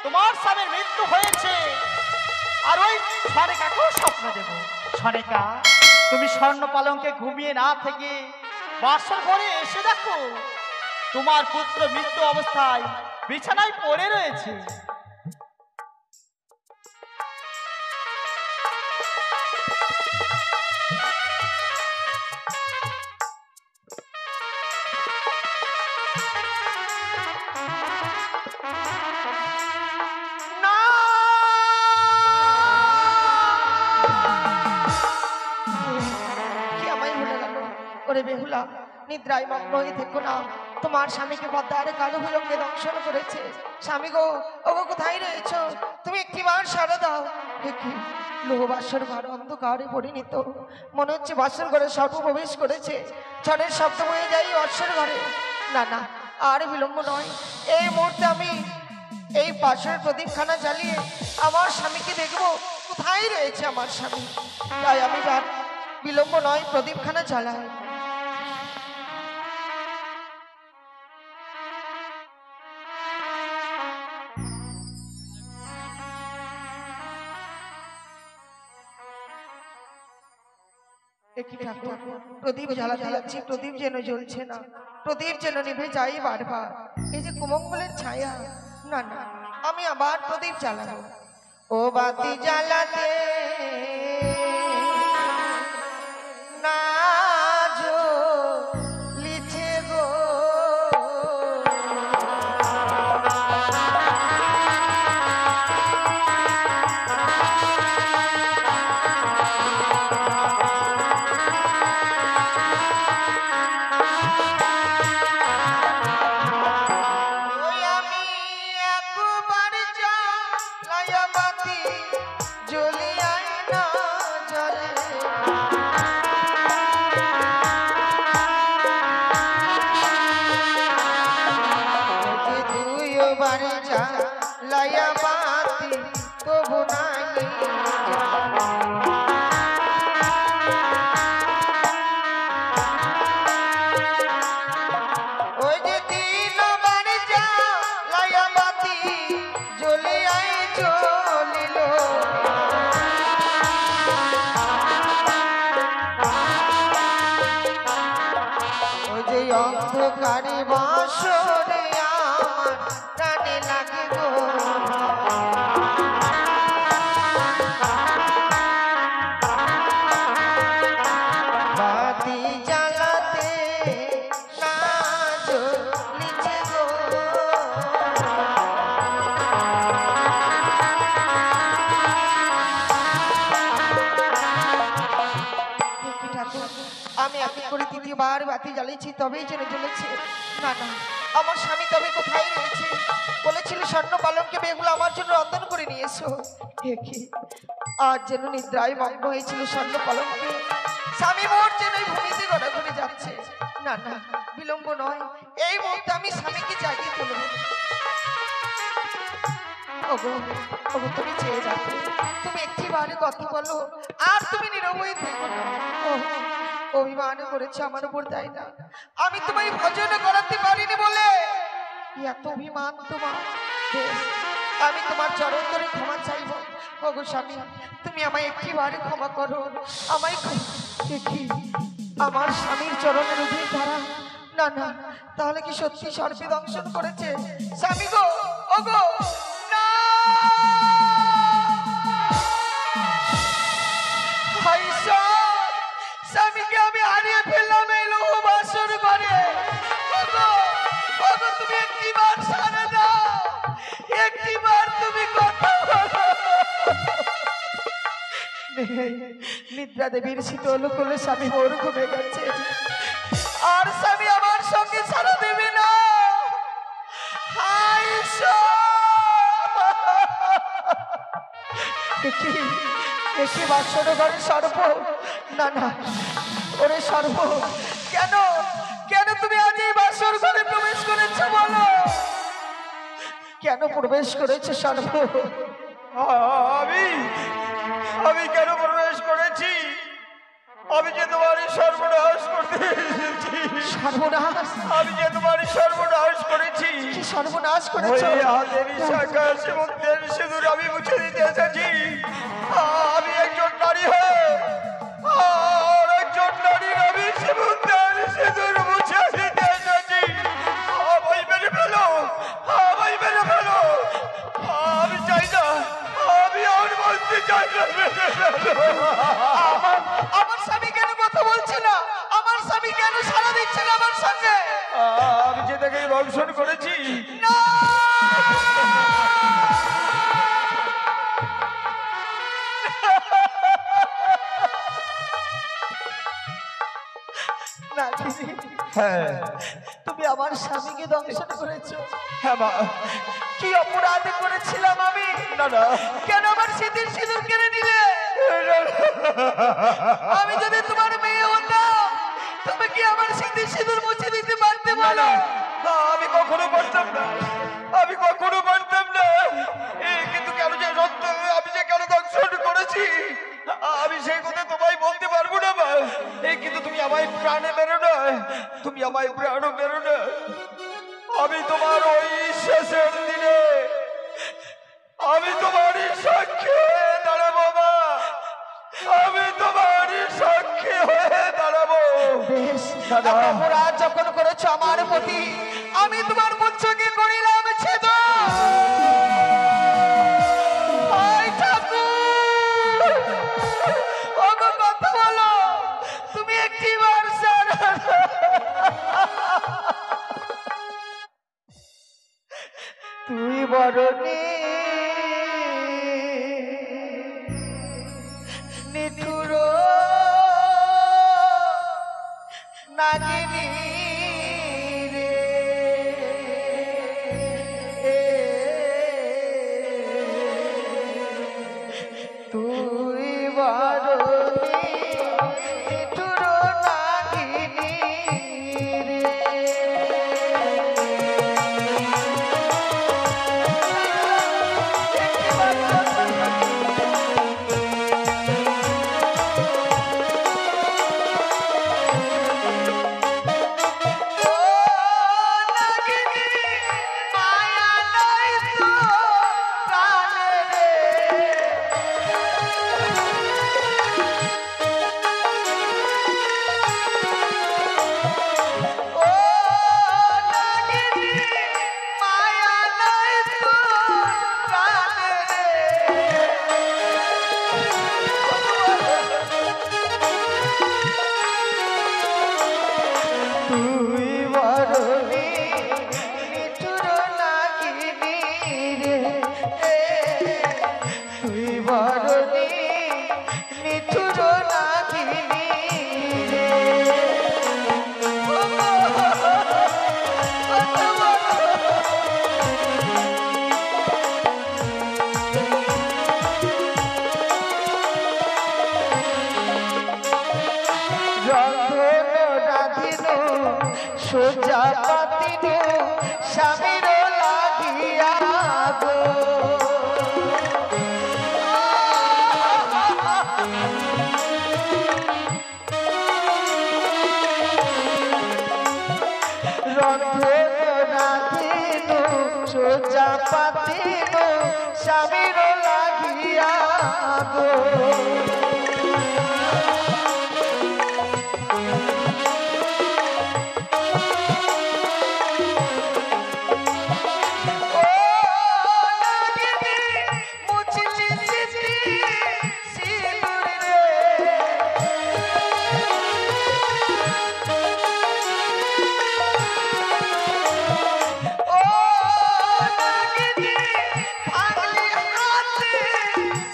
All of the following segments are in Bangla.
তোমার স্বামীর মৃত্যু হয়েছে, আর ওই সনেকাকেও স্বপ্ন দেব। সনেকা, তুমি স্বর্ণ পালঙ্কে ঘুমিয়ে না থেকে বাসর ঘরে এসে দেখো তোমার পুত্র মৃত্যু অবস্থায় বিছানায় পড়ে রয়েছে। বেহুলা, নিদ্রায় মগ্ন হয়ে থেকো না। তোমার স্বামীকে পদ্মার কালো হুলঙ্গে দংশন করেছে। স্বামী গো, ওগো কোথায় রয়েছো? তুমি একটিবার সাড়া দাও। লোহ বাসর ঘর অন্ধকারে পরিণত, মনে হচ্ছে বাসর ঘরে সর্প প্রবেশ করেছে। ঝড়ের শব্দ হয়ে যাই বাসর ঘরে। না না, আর বিলম্ব নয়, এই মুহূর্তে আমি এই বাসর প্রদীপখানা জ্বালিয়ে আমার স্বামীকে দেখবো কোথায় রয়েছে আমার স্বামী। তাই আমি বিলম্ব নয়, প্রদীপখানা জ্বালাই। প্রদীপ জ্বালাতে যাচ্ছি, প্রদীপ যেন জ্বলছে না, প্রদীপ যেন নিভে যাই বারবার। এই যে কুমঙ্গলের ছায়া, না না, আমি আবার প্রদীপ জ্বালাবো। ও বাতি জ্বালাতে না জ্বলিছে গো, অন্ধকারে বাসরে আমার প্রাণে লাগে গো। বাতি জ্বালাতে না জ্বলিছে গো, আমি এক করে দ্বিতীয়বার বাতি জ্বালিয়েছি, তবেই যেন জ্বলেছে। না না, আমার স্বামী তবে কোথায় রয়েছে? বলেছিল স্বর্ণ পালঙ্কে বেগুলো আমার জন্য রন্ধন করে নিয়ে এসো। আজ যেন নিদ্রায় মগ্ন হয়েছিল স্বর্ণ পালঙ্কে, স্বামী মোর যেন ভূমিতে ঘোরাঘুরে যাচ্ছে। না না, বিলম্ব নয়, এই মুহূর্তে আমি স্বামীকে জাগিয়ে তুলব। ওগো ওগো, তুমি চেয়ে যাবে, তুমি একটিবারে কথা বলো, আর তুমি নীরবই থেকো না। অভিমান করেছে আমার উপর, তাই না? আমি তোমায় ভজন করাতে পারিনি বলে এত অভিমান তোমার। আমি তোমার চরণ ধরে ক্ষমা চাইব। ওগো স্বামী, তুমি আমায় একটিবারে ক্ষমা করো, আমায় দেখি আমার স্বামীর চরণের উভয় ধারা। না না, তাহলে কি সত্যি সর্পে দংশন করেছে? স্বামী গো, ওগো না, স্বামীকে আমি হারিয়ে ফেললাম এই লোহ বাসর ঘরে। তুমি একটিবার সাড়া দাও, একটিবার তুমি কথা বলো। নিদ্রা দেবীর শীতল কোলে স্বামী ওর ঘুমে গেছে, আর স্বামী আমার সঙ্গে সাড়া দেবে না। একটি বাসর ঘরে সর্প, না না, ওরে সর্প, কেন কেন তুমি আজ এই বাসর ঘরে প্রবেশ করেছো বলো? কেন প্রবেশ করেছে সর্প? আমি আমি কেন প্রবেশ করেছি? আমি যে তোমারই সর্বনাশ করতে এসেছি। সর্বনাশ? আমি যে তোমারই সর্বনাশ করেছি। কি সর্বনাশ ওই করেছো? হাতের শাখা সিমন্তের সিঁদুর আমি মুছে দিতে এসেছি। আমি একজন নারী হয়ে আর একজন নারীর আমি সিমন্তের সিঁদুর মুছে দিতে এসেছি। আমায় মেরে ফেলো, আমায় মেরে ফেলো। আমি চাই না, আমি আর বলতে চাই না, মেরে ফেলো। আমার স্বামী কেন কথা বলছে না? আমার স্বামী কেন সাড়া দিচ্ছে না আমার সঙ্গে? আমি যে তাকে দংশন করেছি। না! নাগিনী, হ্যাঁ তুমি আমার স্বামীকে দংশন করেছো। হ্যাঁ মা। কি অপরাধ করেছিলাম আমি? না না, কেন আমার সিঁদুর সিঁদুর কেড়ে নিলে? আমি যদি তোমার মেয়ে হতাম, তুমি কি আমার সিঁদুর সিঁদুর মুছে দিতে পারতে বলো? আমি কখনো পারতাম না, আমি কখনো পারতাম না। কিন্তু কেন যে সত্য, আমি যে কেন দংশন করেছি আমি সেই কথা তোমায় বলতে পারবো না মা। কিন্তু তুমি আমায় প্রাণে মেরো না, তুমি আমায় প্রাণও মেরো না। আমি তোমার ওই শেষের দিনে আমি তোমারই সাক্ষী হয়ে দাঁড়াবো মা। আমি তোমারই সাক্ষী হয়ে দাঁড়াবো। বেশ, দাদা। অপরাধ যখন করেছো আমার প্রতি, আমি তোমার পুত্রকে করিলাম ছেদ। হায় ঠাকুর, ওগো কথা বলো, তুমি একটিবার তুই বরণী নিঠুর নাগিনী রে, তুই বরণী নিঠুর নাগিনী রে। তুই বরণী নিঠুর নাগিনী রে, তুই বরণী নিঠুর নাগিনী রে। রন্ধন রাধিন সোজা পাতিন স্বামীর লাগিয়া গো। রন্ধন রাধিন সোজা পাতিন স্বামীর লাগিয়া গো।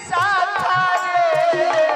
সাথে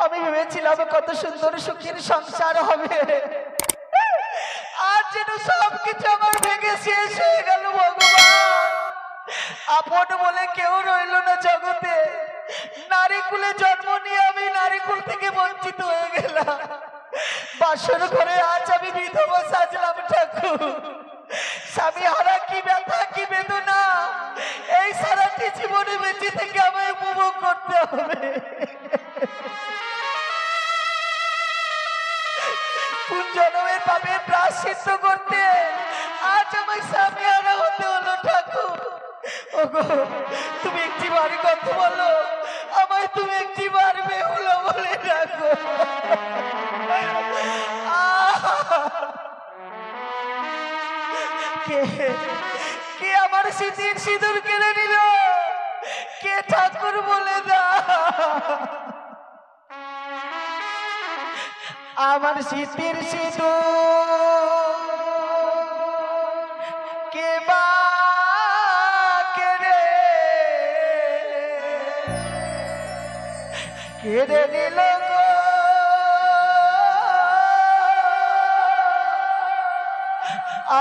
আমি ভেবেছিলাম কত সুন্দর সুখের সংসার হবে, আর যেন সবকিছু আমার ভেঙে শেষ হয়ে গেল। ভগবান, আপন বলে কেউ রইল না জগতে। নারী কুলে জন্ম নিয়ে আমি নারী কুল থেকে বঞ্চিত হয়ে গেলাম। বাসর ঘরে আজ আমি বিধবা সাজলাম। ঠাকুর, স্বামী হারা কি ব্যথা কি বেদনা এই সারাটি জীবনে বেঁচে থেকে আমায় উপভোগ করতে হবে। কোন জন্মের পাপের প্রায়শ্চিত্ত করতে আজ আমায় স্বামী হারা হতে হলো। ঠাকুর, ওগো তুমি একটি বারে কথা বলো, আমায় তুমি একটি বার বেহুলা বলে রাখো। কে আমার স্মৃতির সিঁদুর কেড়ে নিল? কে ঠাকুর বলে দা? আমার স্মৃতির সিঁদুর কে বা কেড়ে নিল গো?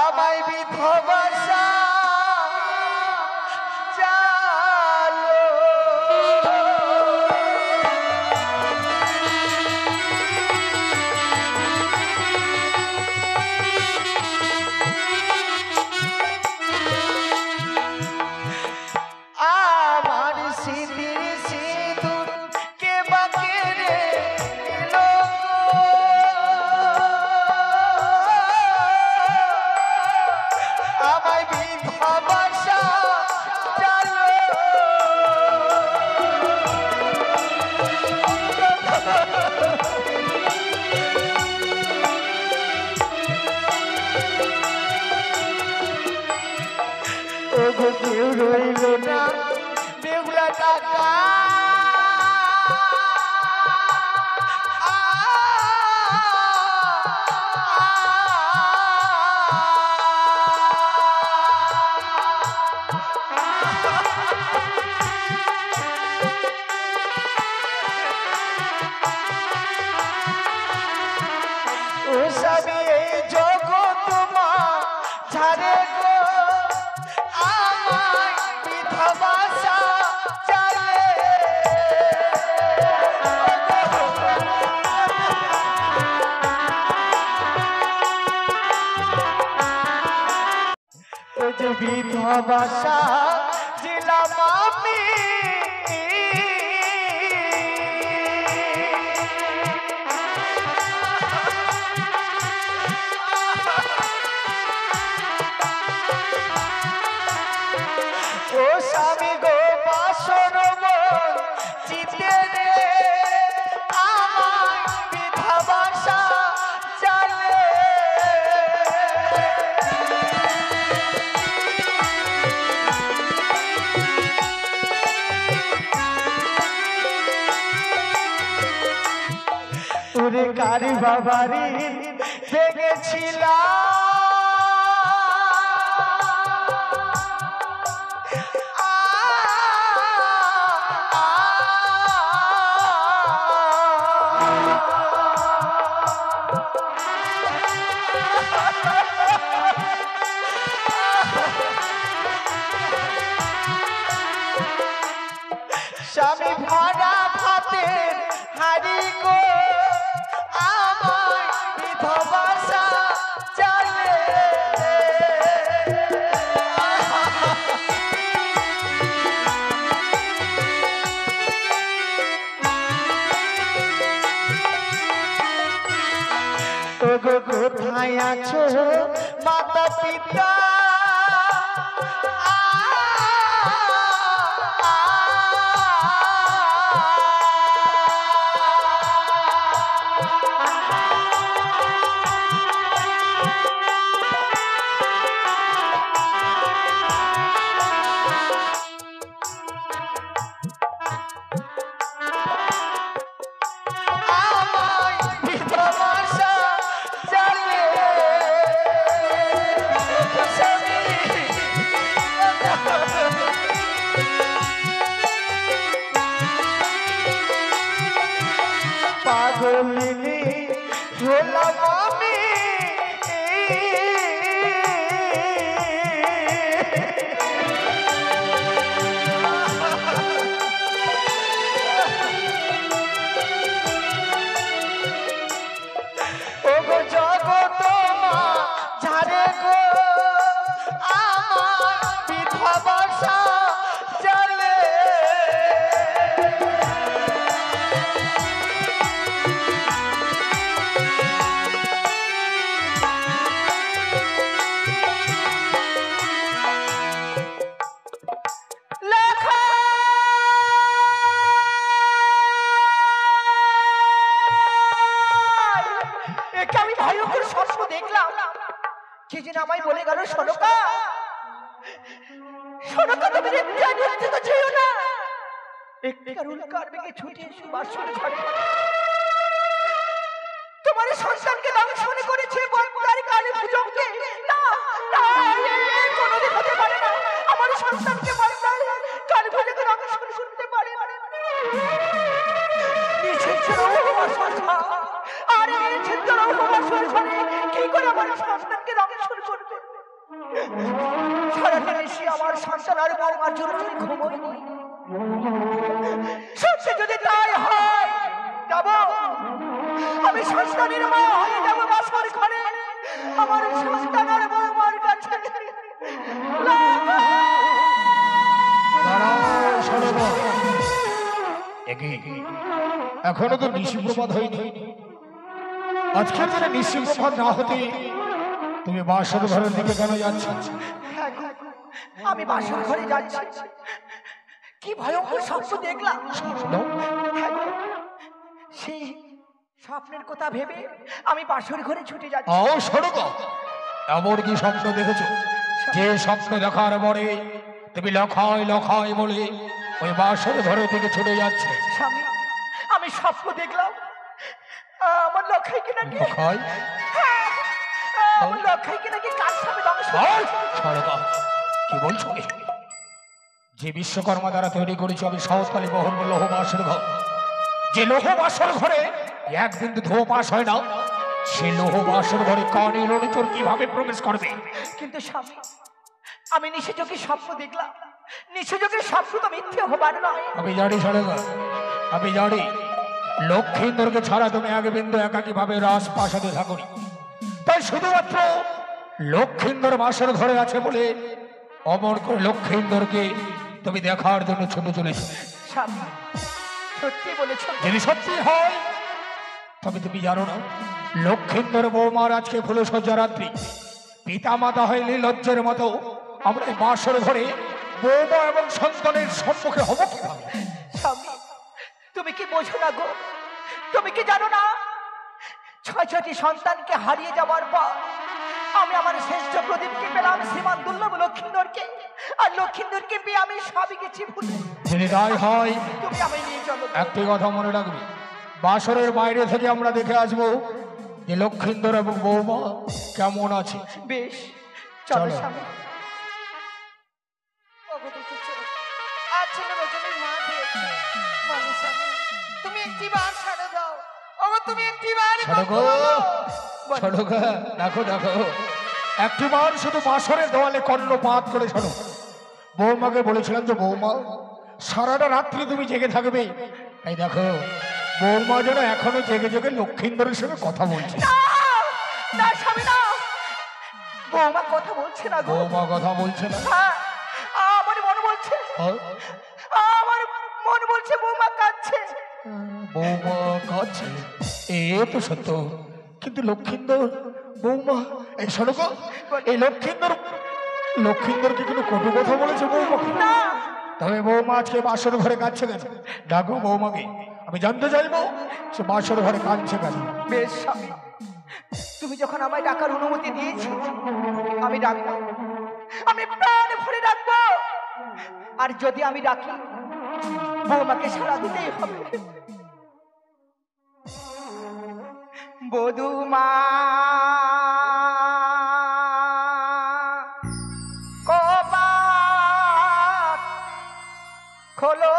আমায় বিধবা সাজালো। আমার স্মৃতির সিঁদুর কে বা কেড়ে নিল গো? আমায় বিধবা সাজালো। ওগো কেউ রইল না বেহুলা টাকা। ও স্বামী এই জগৎ মা ঝাড়ে গো, আমায় বিধবা সাজালে। ও যে বিধবা সাজিলাম আমি, ও স্বামী গো বাসর চিতে রে আমায় বিধবা সাজালে। ওরে কারি বাবারি ভেঙেছিলাম, স্বামী ভরা ভাতের হাড়ি গো, আমায় বিধবা সাজালে। ওগো কোথায় আছো মাতা পিতা? আমায় বিধবা সাজালে। পাগলিনী হলাম আমি ওগো জগত মা ঝাড়ে গো আমার বিধবা জালে আমি ভয়ঙ্কর স্বপ্ন দেখলাম। কে যেন আমায় বলে গেল, সনকা সনকা তুমি নির্যাতিত যেও না, একটি কারুল কারবেগে ছুটে এসে বাসর ঘরে তোমার সন্তানকে দংশন করেছে বন্দার কালী পূজককে। না না, এ কোনোদিন হতে পারে না। আমার সন্তানকে বন্দার কালী পূজককে দংশন করতে পারে না। নিচে ছিল বাসর ঘর, আর এই ছিদ্র বাসর ঘরে কি করে আমার সন্তানকে দংশন করবে? সারাটা নিশি আমার সন্তান আর বৌমার জন্য আমি ঘুমোইনি। সত্যি যদি তাই হয়, যাব আমি সন্তানের মা হয়ে যাব বাসর ঘরে আমার সন্তান আর বৌমার কাছে। এখনো তো নিশিপ্রভাত হয়নি। আজকে দিনে নিশিপ্রভাত না হতে তুমি বাসর ঘরের দিকে কেন যাচ্ছ? আমি বাসর ঘরে যাচ্ছি। কি ভয়ঙ্কর স্বপ্ন দেখলাম। সেই স্বপ্নের কথা ভেবে আমি বাসর ঘরে ছুটে যাচ্ছি। এমন কি স্বপ্ন দেখেছো যে স্বপ্ন দেখার পরে তুমি লখায় লখায় বলে ওই বাসর ঘরে থেকে ছুটে যাচ্ছে? স্বামী, আমি স্বপ্ন দেখলাম আমার লখাইকে নাকি আমার লখাইকে নাকি কার সাথে কি বলছো? যে বিশ্বকর্মা দ্বারা তৈরি করেছি আমি সহজকালী বহন লৌহ বাসর ঘর, যে লৌহ বাসর ঘরে এক বিন্দু ধোয়া পাস হয় না, সে লৌহ বাসর ঘরে কানে লড়িচোর কিভাবে প্রবেশ করবে? কিন্তু স্বামী, আমি নিশিচোখে স্বপ্ন দেখলাম। নিশিচোখের স্বপ্ন তো মিথ্যে হবার নয়। আমি জানি সরগা, আমি জানি লক্ষ্মীন্দরকে ছাড়া তুমি এক বিন্দু একাকী ভাবে রাজপ্রাসাদে থাকনি। তাই শুধুমাত্র লক্ষ্মীন্দর বাসর ঘরে আছে বলে অমর করে লক্ষ্মীন্দরকে তুমি দেখার জন্য ছুটে চলেছ। সত্যি বলেছ? যদি সত্যি হয় তবে তুমি জানো না লক্ষ্মীন্দর বৌমার আজকে ফুলসজ্জা রাত্রি। পিতা মাতা হয় নির্লজ্জের মতো আমরা এই বাসর ঘরে বৌমা এবং সন্তানের সম্মুখে হব কিভাবে? স্বামী, তুমি কি বোঝো না গো? তুমি কি জানো না ৬টি সন্তানকে হারিয়ে যাওয়ার পর আমি আমার শ্রেষ্ঠ প্রদীপকে পেলাম, শ্রীমান দুর্লভ লক্ষ্মীন্দরকে। আর লক্ষ্মীন্দরকে পেয়ে আমি সবই গেছি ভুলে। যদি তাই হয় তুমি আমি নিয়ে চলো। একটি কথা মনে রাখবে, বাসরের বাইরে থেকে আমরা দেখে আসবো যে লক্ষ্মীন্দর এবং বৌমা কেমন আছে। বেশ, চলো চলো। স্বামী। আজ ছিল রজনীর মা দিয়েছে। বলো স্বামী, তুমি একটি বার ছাড়ো দাও। তুমি একটি বার দেখো দেখো, একটিবার শুধু বাসরের দেওয়ালে কর্ণপাত করে শোনো। বৌমাকে বলেছিলাম যে বৌমা সারাটা রাত্রি তুমি জেগে থাকবে। এই দেখো বৌমা যেন এখনো জেগে জেগে লক্ষ্মীন্দরের সঙ্গে কথা বলছে। না স্বামী না, বৌমা কথা বলছে না গো। বৌমা কথা বলছে না? আমার মন বলছে, আমার মন বলছে বৌমা কাঁদছে। বৌমা কাঁদছে, এ তো সত্য। কিন্তু লক্ষ্মীন্দর বৌমা, এই শোনো গো, এই লক্ষ্মীন্দরকে কোনো কটু কথা বলেছে বৌমাকে? না। তবে বৌমা আজকে বাসর ঘরে কাঁদছে কেন? ডাকো বৌমাকে, আমি জানতে চাইবো সে বাসর ঘরে কাঁদছে কেন। বেশ স্বামী, তুমি যখন আমায় ডাকার অনুমতি দিয়েছো আমি ডাকবো, আমি প্রাণ ভরে ডাকবো। আর যদি আমি ডাকি বৌমাকে সাড়া দিতেই হবে। বধূমা কপাট খোলো,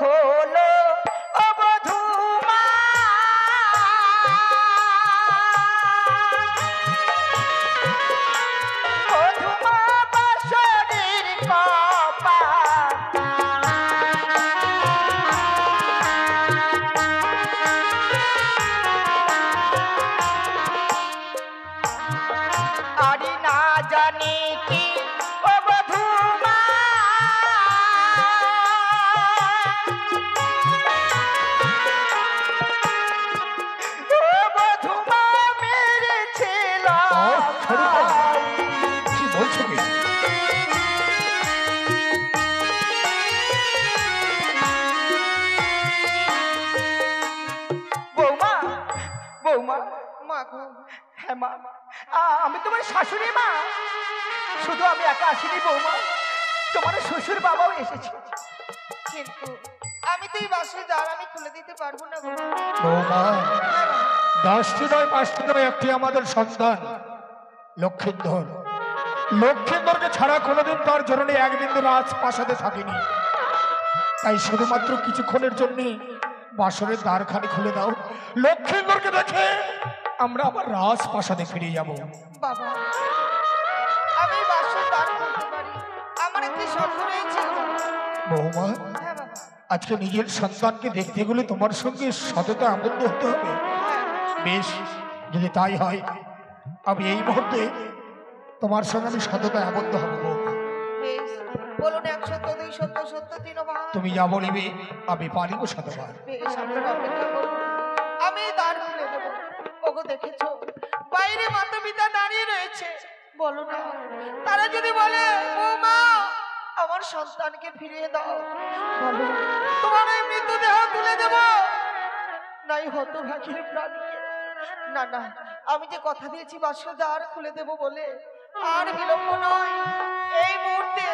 খোলো ও বধূমা বধূমা বাসরের কপাল আরে না জানি কি ও বধূমা ও বধূমা মেরেছিল কি বলছো কি? বৌমা বৌমা মা গো হ্যাঁ মা আমি তোমার শাশুড়ি মা। শুধু আমি একা আসিনি বৌমা, তোমার শ্বশুর বাবাও এসেছে। কিন্তু আমি তো এই বাসের দ্বার আমি খুলে দিতে পারবো না বাবা। বৌমা, হ্যাঁ বাবা। 10টি নয় 5টি নয় একটি আমাদের সন্তান লক্ষিন্দর। লক্ষিন্দরকে ছাড়া কোনোদিন তার জননী এক বিন্দু রাজপ্রাসাদে থাকেনি। তাই শুধুমাত্র কিছুক্ষণের জন্য বাসরের দ্বারখানি খুলে দাও। লক্ষিন্দরকে দেখে আমরা আবার রাজপ্রাসাদে ফিরে যাব। বাবা আমি এই বাসের দ্বার খুলতে পারি, আমার একটি শর্ত রয়েছে বাবা। বৌমা, হ্যাঁ বাবা। আজকে নিজের সন্তানকে দেখতে গেলে তোমার সঙ্গে সততা আবদ্ধ হতে হবে। হ্যাঁ বেশ, যদি তাই হয় আমি এই মুহূর্তে তোমার সঙ্গে আমি সততা আবদ্ধ হব। বৌমা, বেশ, বলুন 1 সত্য 2 সত্য সত্য 3 বার। তুমি যা বলিবে আমি পারিব শতবার। বেশ, আপনারা অপেক্ষা করুন, আমি দ্বার খুলে দেবো। ওগো দেখেছো বাইরে মাতা পিতা দাঁড়িয়ে রয়েছে, বলো না তারা যদি বলে বৌমা আমার সন্তানকে ফিরিয়ে দাও, বলো তোমার এই মৃতদেহ তুলে দেব নাই হতভাগীর প্রাণীকে। না না, আমি যে কথা দিয়েছি বাসর দ্বার খুলে দেব বলে, আর বিলম্ব নয়, এই মুহূর্তে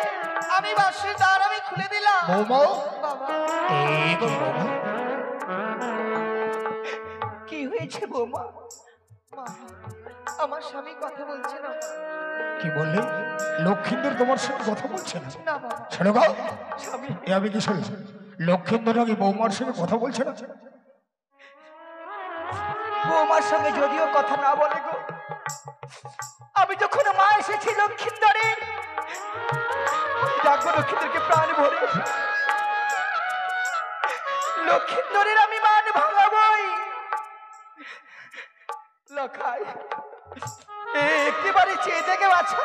আমি বাসর দ্বার আমি খুলে দিলাম। বৌমা, বাবা এই কি বৌমা? কি হয়েছে বৌমা? মা, আমার স্বামী কথা বলছে না। কি বললে? লক্ষিন্দর তোমার সঙ্গে কথা বলছে না? না বাবা। শোনো গো, স্বামী, এ আমি কি শুনলাম? লক্ষিন্দর নাকি বৌমার সঙ্গে কথা বলছে না? বৌমার সঙ্গে যদিও কথা না বলে গো, আমি যখন মা এসেছি লক্ষিন্দরে ডাকবো লক্ষিন্দরকে প্রাণ ভরে। লক্ষিন্দরের আমি মান ভাঙাবই। লখাই একটিবারে চেয়ে দেখে বাছা,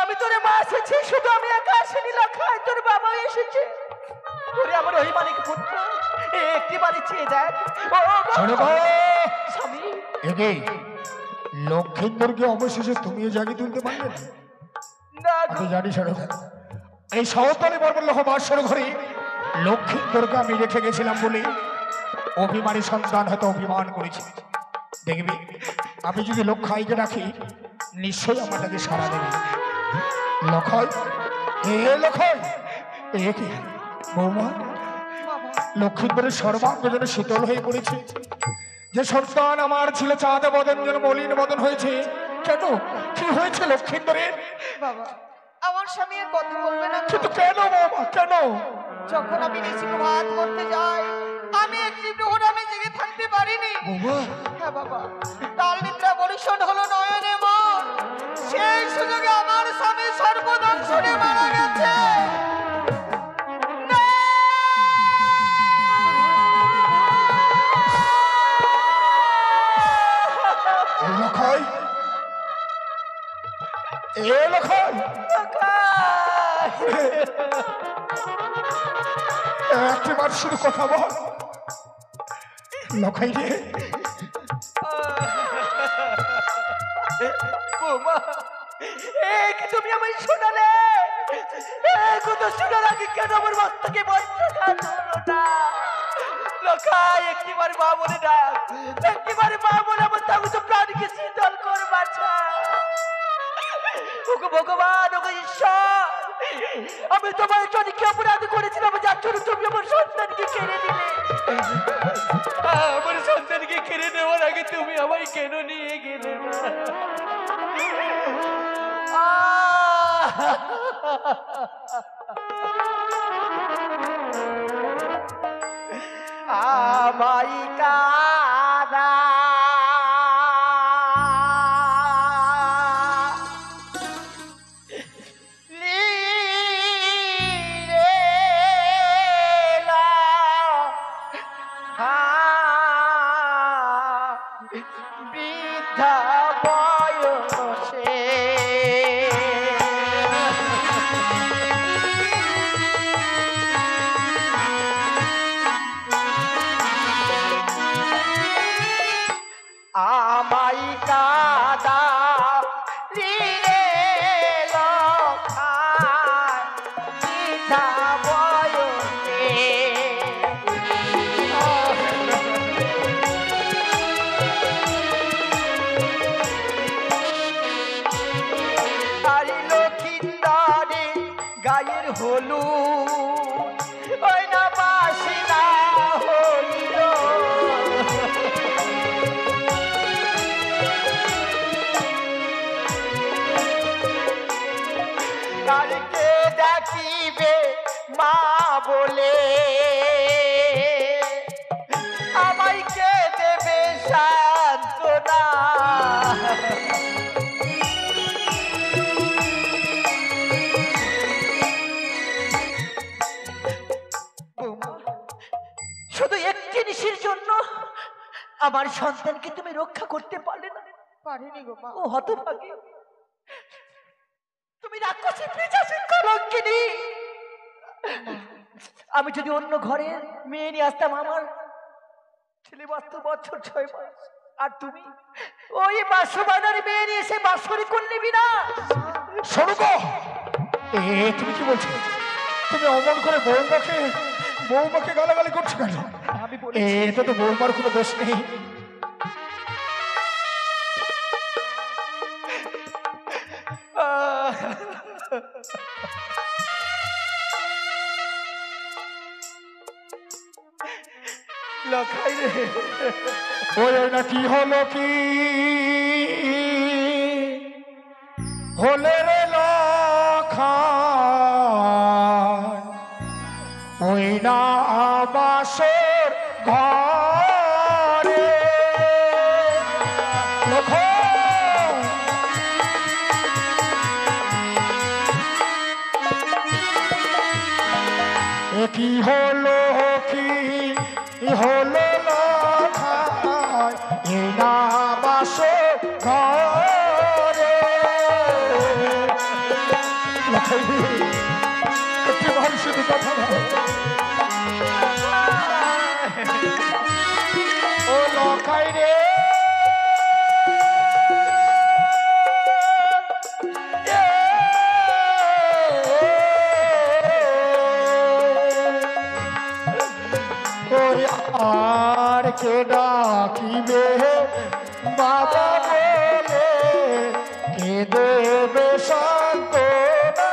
আমি তোর মা এসেছি, শুধু আমি একা আসিনি লখাই, তোর বাবাও এসেছে। ওরে আমার অভিমানিক পুত্র, একটিবারে চেয়ে দেখ। ও শোনো গো, স্বামী, একে লক্ষিন্দরকে অবশেষে তুমিও জাগিয়ে তুলতে পারলে না? না গো, আমি জানি। শোনো, এই সাঁওতালি বর্মল্লহ বাসর ঘরে লক্ষিন্দরকে আমি রেখে গেছিলাম বলে অভিমানী সন্তান হয়তো অভিমান করেছে। দেখবি, আমি যদি লক্ষাইকে রাখি নিশ্চয়ই আমাদেরকে সারা দেবে। লক্ষয়, এ লক্ষয়, এ কি বৌমা? লক্ষিন্দরের সর্বাঙ্গ যেন শীতল হয়ে পড়েছে। যে সন্তান আমার ছিল চাঁদ বদন যেন মলিন বদন হয়েছে। কেন? কি হয়েছে লক্ষিন্দরের? বাবা আমার স্বামী আর কথা বলবে না। কিন্তু কেন বৌমা, কেন? যখন আমি নিশি ভাত করতে যাই, আমি একটি প্রহর আমি জেগে থাকতে পারিনি। বৌমা, হ্যাঁ বাবা, কাল নিদ্রা বরিশন হলো নয়নে মন, সেই সুযোগে আমার স্বামী সর্বদংশনে মারা গেছে। না! এ লক্ষয়, এ লক্ষয়, একটিবার শুধু কথা বল। লক্ষয় রে, বৌমা, কি তুমি আমায় শোনালে? কথা শোনার আগে কেন আমার মস্তকে বজ্রাঘাত হলো না? লখাই, একটিবার মা বলে ডাক, একটিবার মা বলে আমার তাকে তো প্রাণীকে শীতল কর বাছা। ওগো ভগবান, ওগো ঈশ্বর, আমি তোমার জন্য কি অপরাধ করেছিলাম যার জন্য তুমি আমার সন্তানকে কেড়ে দিলে? আমার সন্তানকে কেড়ে নেওয়ার আগে তুমি আমায় কেন নিয়ে গেলে মা? আহ! বৃদ্ধা বয়সে। আরে লক্ষিন্দারে গায়ের হলুদ ওই না বাসি না হইল কালকে ডাকিবে মা বলে আমায় কে দেবে সান্ত্বনা। বৌমা, শুধু একটি জিনিসের জন্য আমার সন্তানকে তুমি রক্ষা করতে পারলে না। পারিনি গো মা। ও হতভাগী, তুমি রাক্ষসী পিশাচী কলঙ্কিনী। আমি যদি অন্য ঘরের মেয়ে নিয়ে আসতাম, আমার ছেলে বাস্ত বছর 6 মাস, আর তুমি ওই বাসবানার মেয়ে নিয়ে এসে বাসরি করলে বিনা। শোনো গো, তুমি কি বলছো? তুমি অমন করে বৌমাকে গালাগালি করছো কেন? আমি এটা তো বৌমার কোনো দোষ নেই। লখাই রে, ওই না কি হলো, কি হলে রে লখাই? ওই না বাসর ঘরে লখাই, এ কি হলো, কি হলো লখাই? এই না বাসর ঘরে লখাই, একটি মানুষের কথা না। ও লখাই রে, ওই আর কে ডাকিবে বাবা বলে, কে দেবে সান্ত্বনা?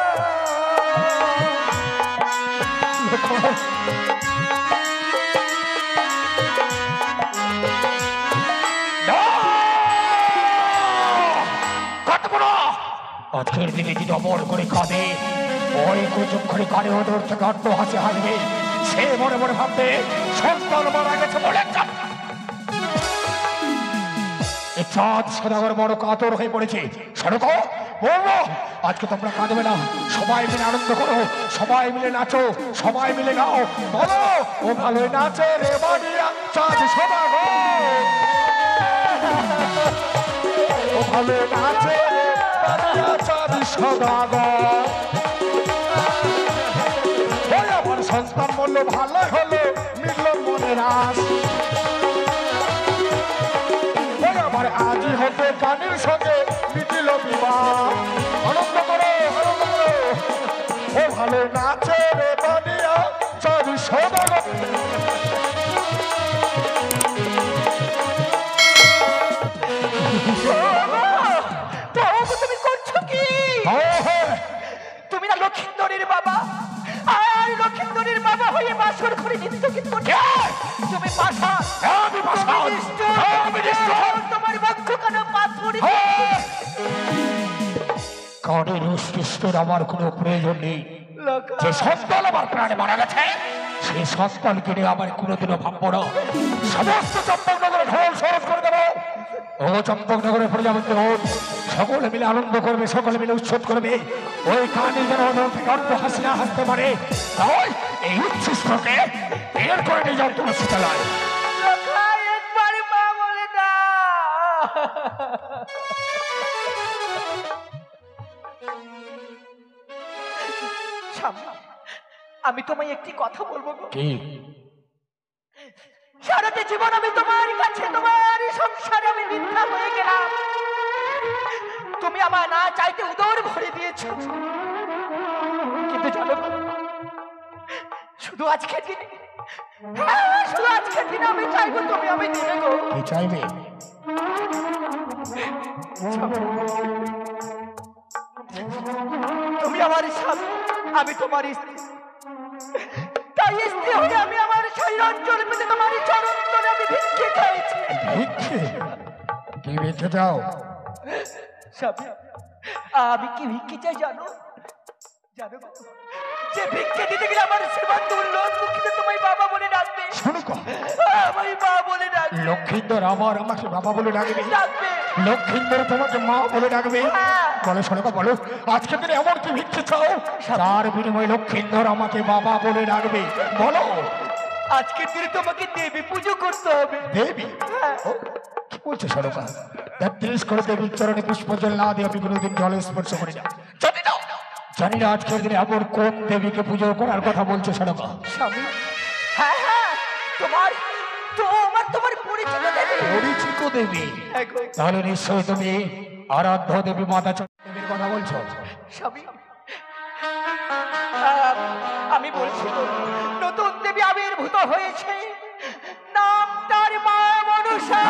আজকের দিনে যদি অমর করে কাঁদে, ওই কুচক্ষরে কানে ওদর থেকে অট্ট হাসি হাসবে, সে মনে মনে ভাববে সন্তান মারা গেছে বলে। এই চাঁদ সদাগর বড় কাতর হয়ে পড়েছে। সড়ক বলবো, আজকে তোমরা কাঁদবে না, সবাই মিলে আনন্দ করো, সবাই মিলে নাচো, সবাই মিলে গাও, বলো ও ভালো নাচে রে বাড়িয়া চাঁদ সদাগর, ও ভালো নাচে রে বাড়িয়া চাঁদ সদাগর। ওই আমার সন্তান বললো ভালো হলো, মিলল মনের আশ। ওই আমার আজই হতে কানের সঙ্গে মিটিল বিবাহ। আনন্দ করো, আনন্দ করো, ও ভালো নাচে রে বানিয়া চাঁদ সদাগর। তুমি করছো কি? তুমি না লক্ষিন্দরের বাবা, আর লক্ষিন্দরের বাবা হয়ে বাসর ঘরে নৃত্য গীত করছো। তুমি পাশা, তোমার বক্ষ কেন পাথর? কানের উৎকৃষ্টর আমার কোনো প্রয়োজন নেই। যে সন্তান আমার প্রাণে মারা গেছে, সেই সন্তানকে নিয়ে আমার কোনোদিনও ভাববো না। সমস্ত চম্পকনগরে ঢোল সরস করে দেবো। ও চম্পকনগরে প্রজাপতি হোক, সকলে মিলে আনন্দ করবে, সকলে মিলে উৎসব করবে। ওই কানে যেন ওদের থেকে অর্থ হাসি না হাসতে পারে, তাই এই উচ্ছিষ্টকে বের করে নিয়ে যাও তোমার শীতলায়। একবার মা বলে না। আমি তোমায় একটি কথা বলবো গো। কি? সারাটা জীবন আমি তোমার কাছে, তোমার সংসারে আমি মিথ্যা হয়ে গেলাম। তুমি আমার না চাইতে উদর ভরে দিয়েছো। শুধু আজকের দিনে, শুধু আজকের দিনে আমি চাইবো তুমি আমি দেবে গো। কি চাইবে? তুমি আমার স্বামী, আমি তোমার স্ত্রী, তাই স্ত্রী হয়ে আমি আমার শরীর অঞ্চল পেতে তোমার চরণ তলে আমি ভিক্ষে চাইছি। ভিক্ষে? কি ভিক্ষে চাও? স্বামী, আমি কি ভিক্ষে চাই জানো? জানো গো, যে ভিক্ষে দিতে গেলে আমার সীমান্ত উল্লঙ্ঘিত তোমায় বাবা বলে ডাকবে। শোনো গো, আমায় মা বলে ডাকবে। লক্ষিন্দর আমাকে বাবা বলে ডাকবে, ডাকবে। লক্ষিন্দর তোমাকে মা বলে ডাকবে। বলো শোনো গো, বলো আজকে দিনে এমন কি ভিক্ষে চাও যার বিনিময়ে লক্ষিন্দর আমাকে বাবা বলে ডাকবে? বলো। আজকের দিনে তোমাকে দেবী পুজো করতে হবে। দেবী? ও, কি বলছো সরকা? ৩৩ করে দেবীর চরণে পুষ্পজল না দিয়ে আমি কোনোদিন জলে স্পর্শ করি না। জানি না আজকের দিনে আবার কোন দেবীকে পুজো করার কথা বলছো সরকা? স্বামী, হ্যাঁ, তোমার পরিচিত দেবী। পরিচিত দেবী? তাহলে নিশ্চয়ই তুমি আরাধ্য দেবী মাতা চণ্ডী দেবীর কথা বলছো। স্বামী, আমি বলছি নতুন দেবী আবির্ভূত হয়েছে, নাম তার মা মনসা।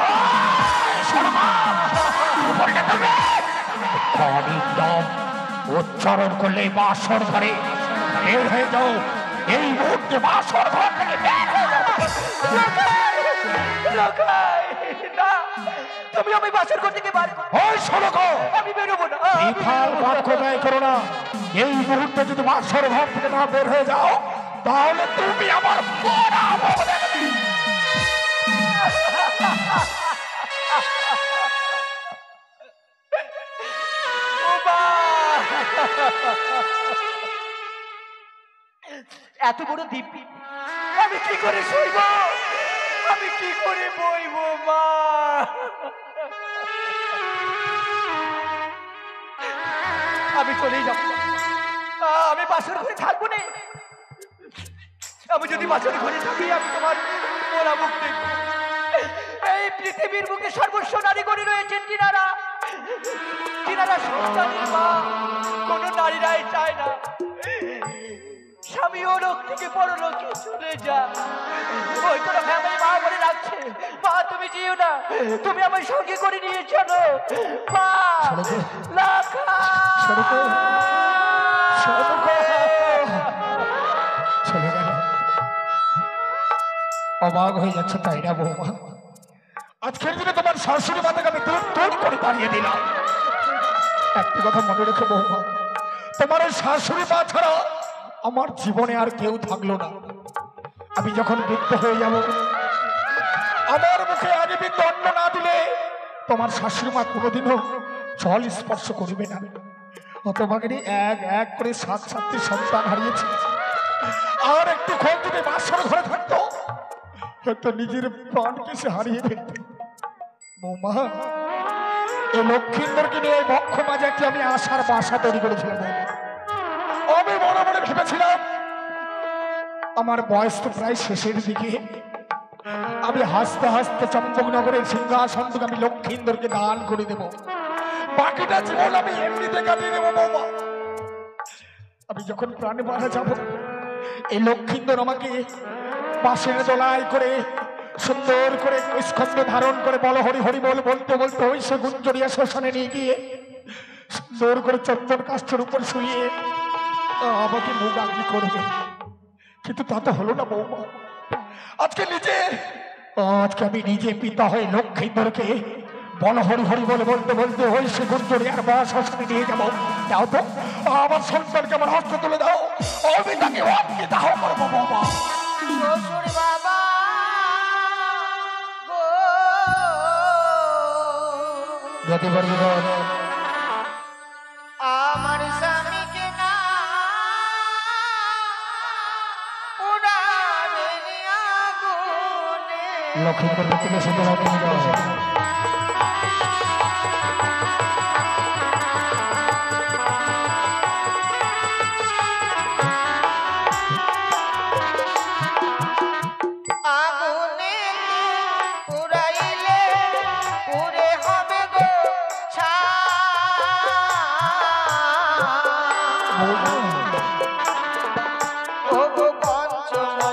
উচ্চারণ করলে বাসর ঘরে বের হয়ে যাও, এই মুহূর্তে বাসর ঘর থেকে বের হয়ে যাও। না, তুমি আমি বাসর ঘর থেকে বার করো। ওই শোনো গো, আমি বেরোবো না। বিফল বাক্য ব্যয় করো না। এই মুহূর্তে যদি বাসর ঘর থেকে না বের হয়ে যাও তাহলে তুমি আমার পোড়া মুখ দেখবে। এত বড় দিব্যি আমি কি করে সইব? আমি কি করে বইব মা? আমি চলেই যাব, আমি বাসর ঘরে থাকবো না। আমি যদি বাসর ঘরে থাকি আমি তোমার মোরা মুখ দেখব। এই পৃথিবীর বুকে সর্বস্ব নারী করে রয়েছেন যিনারা সন্তানের মা, কোন নারীরাই চায় না স্বামী ও লোক থেকে পরলোকে চলে যা। ওই তোরা ফ্যামিলি মা বলে রাখছে, মা তুমি যেও না, তুমি আমার সঙ্গে করে নিয়ে চলো মা। চলে গেল। অবাক হয়ে যাচ্ছে তাই না বৌমা? আজকের দিনে তোমার শাশুড়ি মাতাকে আমি দূর করে দাঁড়িয়ে দিলাম। একটা কথা মনে রেখো বৌমা, তোমার ওই শাশুড়ি মা ছাড়া আমার জীবনে আর কেউ থাকলো না। আমি যখন বৃদ্ধ হয়ে যাব, আমার মুখে আগে বৃদ্ধ অন্ন না দিলে তোমার শাশুড়ি মা কোনোদিনও জল স্পর্শ করবে না। তোমাকে এক এক করে 7-7টি সন্তান হারিয়েছে। আর একটু ক্ষণ যদি বাসর ঘরে থাকতো হয়তো নিজের প্রাণকে সে হারিয়ে ফেলত। বৌমা, এই লক্ষ্মীন্দরকে নিয়ে এই বক্ষ মাঝে একটি আমি আশার বাসা তৈরি করেছিলাম। আমি মনে মনে ভেবেছিলাম আমার বয়স তো প্রায় শেষের দিকে, আমি হাসতে হাসতে চম্পকনগরের সিংহাসনটুকু আমি লক্ষ্মীন্দরকে দান করে দেব, বাকিটা জীবন আমি এমনিতে কাটিয়ে দেবো। বৌমা, আমি যখন প্রাণে মারা যাব, এই লক্ষ্মীন্দর আমাকে পাশের দোলায় করে সুন্দর করে স্কন্ধ ধারণ করে বল হরি হরি বল বলতে বলতে ওই সে গুঞ্জরিয়া শ্মশানে নিয়ে গিয়ে সুন্দর করে চন্দন কাষ্ঠের উপর শুয়ে আমাকে মুখ আগলি করবে। কিন্তু তা তো হলো না বৌমা। আজকে আমি নিজে পিতা হয়ে লক্ষ্মীন্দরকে বল হরি হরি বলে বলতে বলতে ওই সে গুঞ্জরিয়ার মা শ্মশানে নিয়ে যাবো। দাও তো আমার সন্তানকে আমার হস্তে তুলে দাও, আমি তাকে অঙ্গে দাহ করবো। বৌমা, শ্বশুর বাবা যদি বলবি আমার স্বামীকে না উড়াবে আগুনে। লক্ষ্মীন্দর তুলে সুন্দর আগুনে পুরাইলে পুরে হবে গো ছাই। ও গো পঞ্চম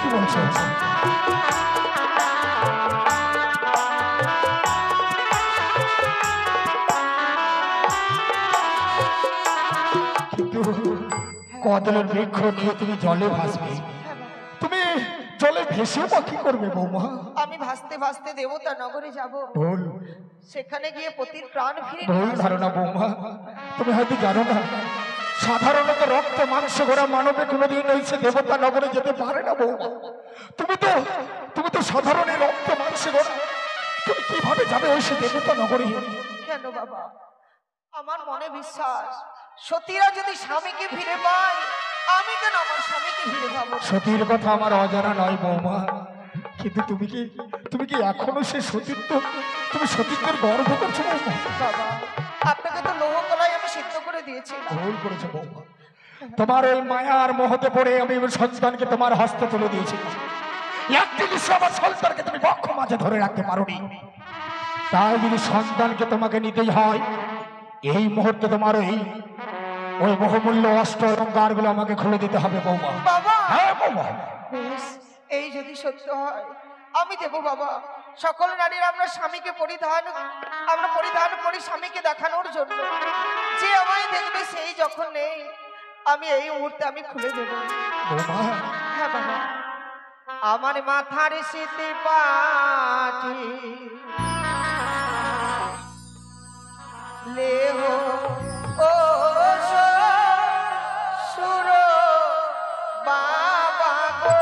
কি বলছো? কিন্তু কদলের বৃক্ষ নিয়ে তুমি জলে ভাসবে, তুমি জলে ভেসে বা কি করবে বৌমা? আমি ভাসতে ভাসতে দেবতা নগরে যাব, ভুল সেখানে গিয়ে পতির প্রাণ ফিরে ভুল নিয়ে আসবো। ধারণা বৌমা, তুমি হয়তো জানো না সাধারণত রক্ত মাংস গড়া মানবে কোনোদিন হয়েছে দেবতা নগরে যেতে পারে না বৌমা। তুমি তো সাধারণ এই রক্ত মাংস গড়া, তুমি কিভাবে যাবে ওই সে দেবতা নগরে? কেন বাবা, আমার মনে বিশ্বাস সতীরা যদি স্বামীকে ফিরে পায়, আমি কেন আমার স্বামীকে ফিরে পাবো? সতীর কথা আমার অজানা নয় বৌমা, কিন্তু তুমি কি এখনো সে সতীত্ব, তুমি সতীত্বের গর্ব করছো বৌমা? বাবা, আপনাকে তো লৌহ কলাই আমি সিদ্ধ করে দিয়েছি। ভুল করেছো বৌমা, তোমার ওই মায়ার মোহতে পড়ে আমি ওই সন্তানকে তোমার হস্তে তুলে দিয়েছি। একটি বিশ্ব আমার সন্তানকে তুমি বক্ষ মাঝে ধরে রাখতে পারোনি, তাই যদি সন্তানকে তোমাকে নিতেই হয় এই মুহূর্তে তোমার ওই বহুমূল্য অষ্ট অলঙ্কার গুলো আমাকে খুলে দিতে হবে বৌমা। বাবা, হ্যাঁ বৌমা। বেশ, এই যদি সত্য হয় আমি দেবো বাবা। সকল নারীরা আমরা স্বামীকে পরিধান করি স্বামীকে দেখানোর জন্য। যে আমায় দেখবে সেই যখন নেই, আমি এই মুহূর্তে আমি খুলে দেব। বৌমা হ্যাঁ বাবা, আমার মাথার শীতে পাটি লেহ ও সুর বাবা গো,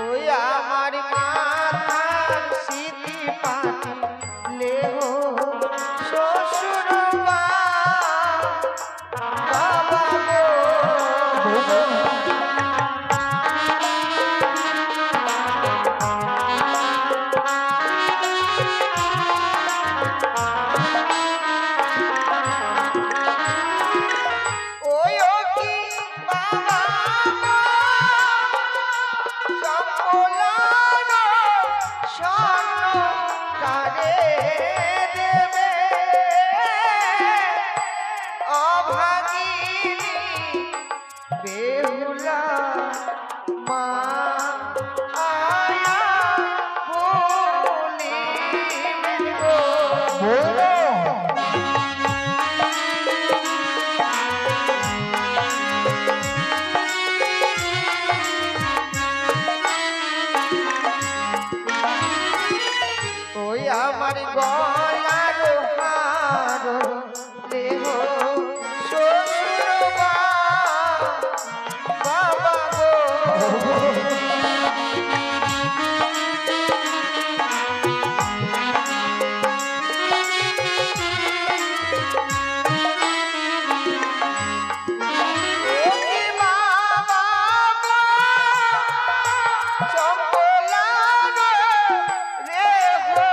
ওই আমার মাথার শীতে পাটি লেহ শ্বশুর বাবা গো। ওই ও কি বাবা চপলানো স্বর্ণ কারে দেবে অভাগিনী বেহুলা মা আয়া বলিবেন গো। ওই আমার গলার হার দেহ শ্বশুর বাবা গো। ও কি বাবা গো, চম্পলানো রে হো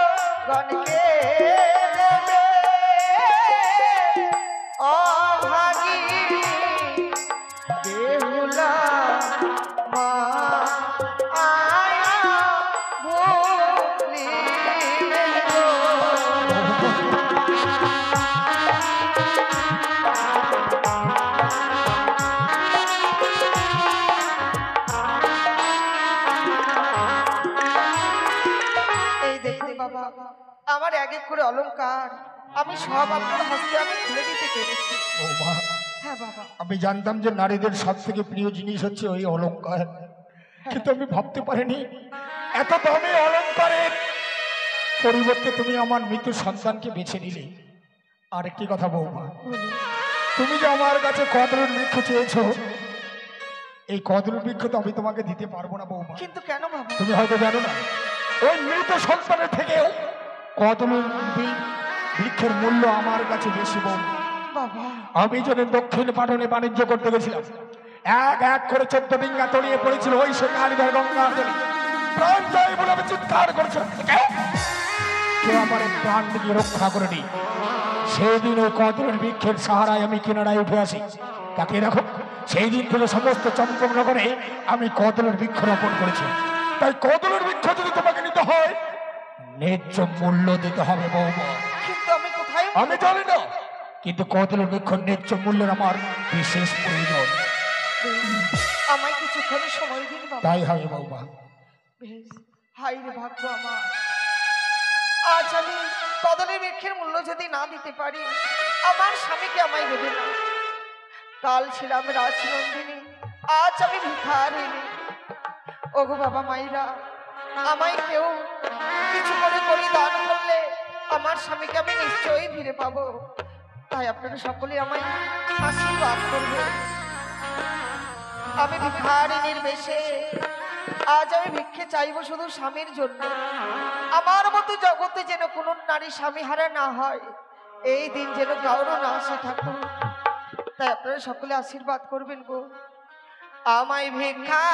গণকে দেবে অভাগিনী বেহুলা মা আয়া বলিবেন গো। এই দেখুন বাবা, আমার এক এক করে অলংকার আমি সব আপনার হস্তে আমি খুলে দিতে পেরেছি। বৌমা, হ্যাঁ বাবা, আমি জানতাম যে নারীদের সব থেকে প্রিয় জিনিস হচ্ছে ওই অলংকার, কিন্তু আমি ভাবতে পারিনি এত দামি অলংকারের পরিবর্তে তুমি আমার মৃত সন্তানকে বেছে নিলে। আর একটি কথা বৌমা, তুমি যে আমার কাছে কদলের বৃক্ষ চেয়েছো, এই কদলের বৃক্ষ তো আমি তোমাকে দিতে পারবো না বৌমা। কিন্তু কেন বাবা? তুমি হয়তো জানো না ওই মৃত সন্তানের থেকেও কদলের বৃক্ষের মূল্য আমার কাছে বেশি বৌমা। বাবা, আমি যদি দক্ষিণ পাটনে বাণিজ্য করতে গেছিলাম, এক এক করে 14 ডিঙ্গা তলিয়ে পড়েছিল ওই সে কালীধর গঙ্গা নদী। প্রাণ যায় বলে আমি চিৎকার করছিলাম, কেউ আমার এই প্রাণ থেকে রক্ষা করেনি। সেই দিন ওই কদলের বৃক্ষের সাহারায় আমি কিনারায় উঠে আসি। তাকে দেখো, সেই দিন থেকে সমস্ত চম্পকনগরে আমি কদলের বৃক্ষ রোপণ করেছি। তাই কদলের বৃক্ষ যদি তোমাকে নিতে হয়, ন্যায্য মূল্য দিতে হবে বৌমা। কিন্তু আমি কোথায় আমি জানি না, কিন্তু কদল বৃক্ষ ন্যায্য মূল্যের আমার বিশেষ প্রয়োজন। আমায় কিছুক্ষণ সময় দিন বাবা। তাই হবে বৌমা। বেশ, হাই রে ভাগ্য আমার। আজ আমি কদলের বৃক্ষের মূল্য যদি না দিতে পারি, আমার স্বামীকে আমায় দেবে না। কাল ছিলাম রাজনন্দিনী, আজ আমি ভিখারিণী। ওগো বাবা মাইরা, আমায় কেউ কিছু করে দান করলে আমার স্বামীকে আমি নিশ্চয়ই ফিরে পাবো। তাই আপনারা সকলে আমায় আশীর্বাদ করবে। আমি ভিখারিণীর বেশে আজ আমি ভিক্ষে চাইবো শুধু স্বামীর জন্য। আমার মতো জগতে যেন কোনো নারী স্বামী হারা না হয়, এই দিন যেন কারো না আসে ঠাকুর। তাই আপনারা সকলে আশীর্বাদ করবেন গো। আমায় ভিক্ষা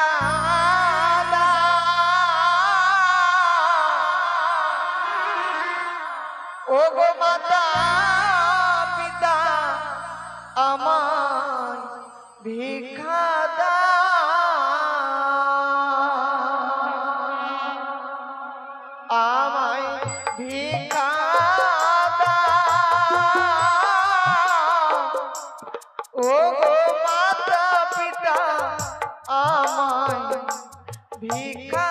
ও গো মাতা পিতা, আমায় ভিক্ষা আমায় ভিক্ষা ও গো মাতা পিতা, আমায় ভিক্ষা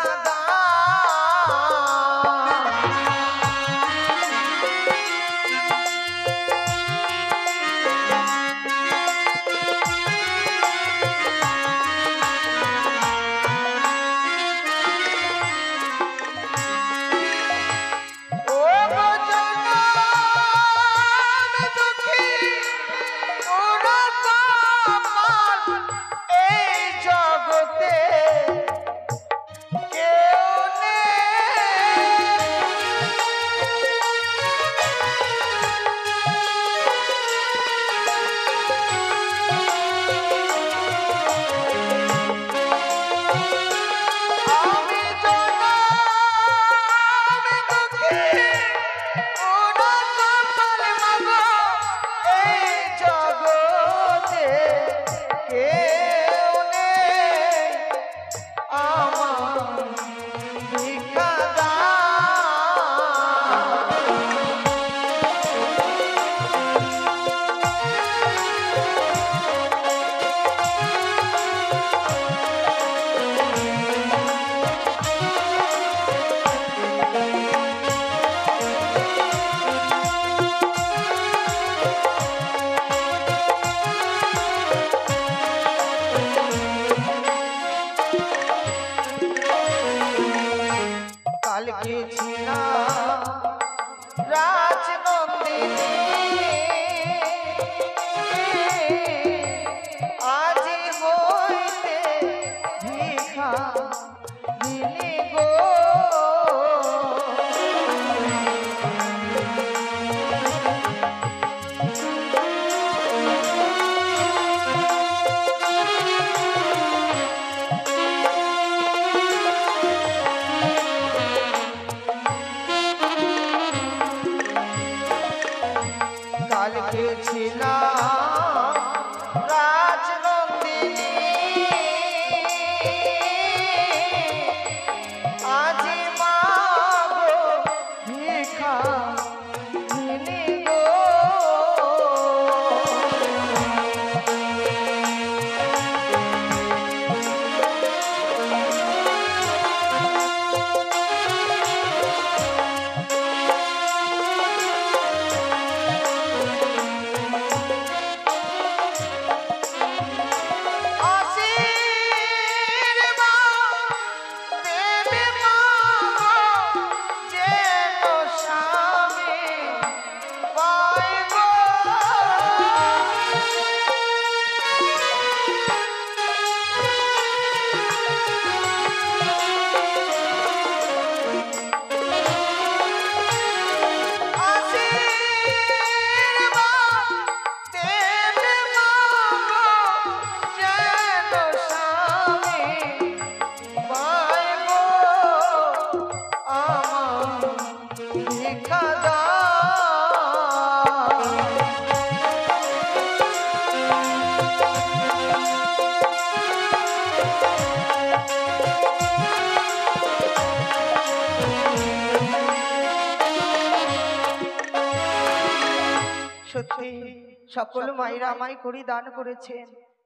সকল মায়েরা আমায় করি দান করেছেন,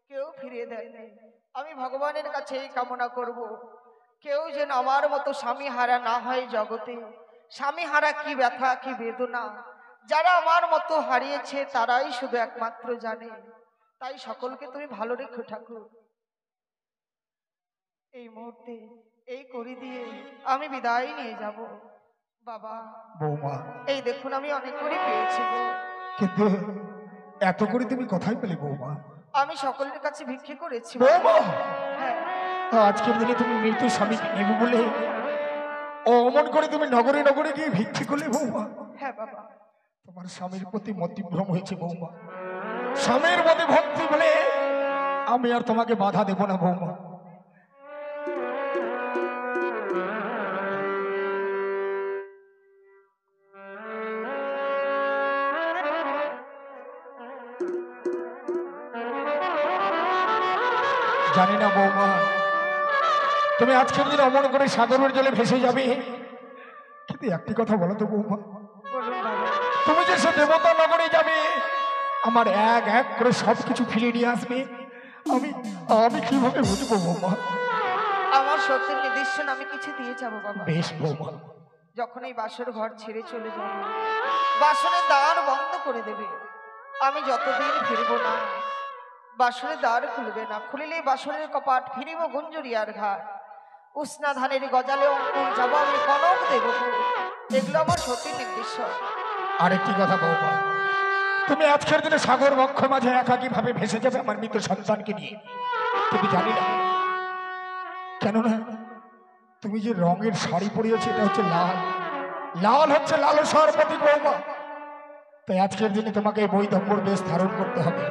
কেউ ফিরিয়ে দেয়নি। আমি ভগবানের কাছে এই কামনা করব, কেউ যেন আমার মতো স্বামী হারা না হয় জগতে। স্বামী হারা কি ব্যথা, কি বেদনা, যারা আমার মতো হারিয়েছে তারাই শুধু একমাত্র জানে। তাই সকলকে তুমি ভালো রেখো ঠাকুর। এই মুহূর্তে এই করি দিয়ে আমি বিদায় নিয়ে যাব। বাবা, বৌমা, এই দেখুন আমি অনেক করে পেয়েছি গো। কিন্তু এত করে তুমি কোথায় পেলে বৌমা? আমি সকলের কাছে ভিক্ষে করেছি। বৌমা, হ্যাঁ, আজকের দিনে তুমি মৃত্যু স্বামীকে নেবে বলে অমন করে তুমি নগরে নগরে গিয়ে ভিক্ষে করলে বৌমা? হ্যাঁ বাবা, তোমার স্বামীর প্রতি মতিভ্রম হয়েছে বৌমা। স্বামীর মধ্যে ভক্তি বলে আমি আর তোমাকে বাধা দেব না বৌমা। জানি না বৌমা, তুমি আজকের দিন অমন করে সাগরের জলে ভেসে যাবে, কিন্তু একটি কথা বলো তো বৌমা, বলুন বাবা। তুমি যে সে দেবতা নগরে যাবে, আমার এক এক করে সবকিছু ফিরিয়ে নিয়ে আসবে, আমি আমি কিভাবে বুঝবো বৌমা? আমার সত্যের নির্দেশন আমি কিছু দিয়ে যাবো বাবা। বেশ বৌমা, যখন এই বাসর ঘর ছেড়ে চলে যাবে, বাসরের দ্বার বন্ধ করে দেবে, আমি যতদিন ফিরবো না বাসরের দ্বার খুলবে না। খুলিলেই বাসরের কপাট, ফিরিব গুঞ্জরিয়ার ঘাট। উষ্ণা ধানের গজালে অঙ্কুর যাব আমি কনক দেব। এগুলো আমার সত্যি নির্দেশ। আরেকটি কথা বৌমা, তুমি আজকের দিনে সাগর বক্ষ মাঝে একাকী ভাবে ভেসে যাবে আমার মৃত সন্তানকে নিয়ে। তুমি জানি না কেননা তুমি যে রঙের শাড়ি পরিয়েছো এটা হচ্ছে লাল, লাল হচ্ছে লালসার প্রতীক বৌমা। তাই আজকের দিনে তোমাকে এই বৈধব্যর বেশ ধারণ করতে হবে।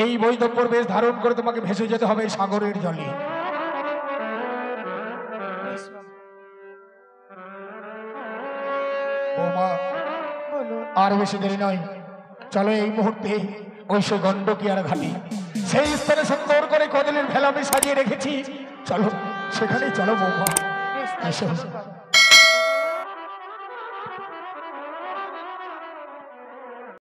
এই বৈধব্যর বেশ ধারণ করে তোমাকে ভেসে যেতে হবে এই সাগরের জলে। বৌমা, বলুন। আর বেশি দেরি নয়, চলো এই মুহূর্তে ওই সে গণ্ডকিয়ার ঘাটে, সেই স্থানে সুন্দর করে কদলের ভেলা আমি সাজিয়ে রেখেছি, চলো সেখানেই চলো বৌমা। বেশ, তাই এসো। করুন বাবা।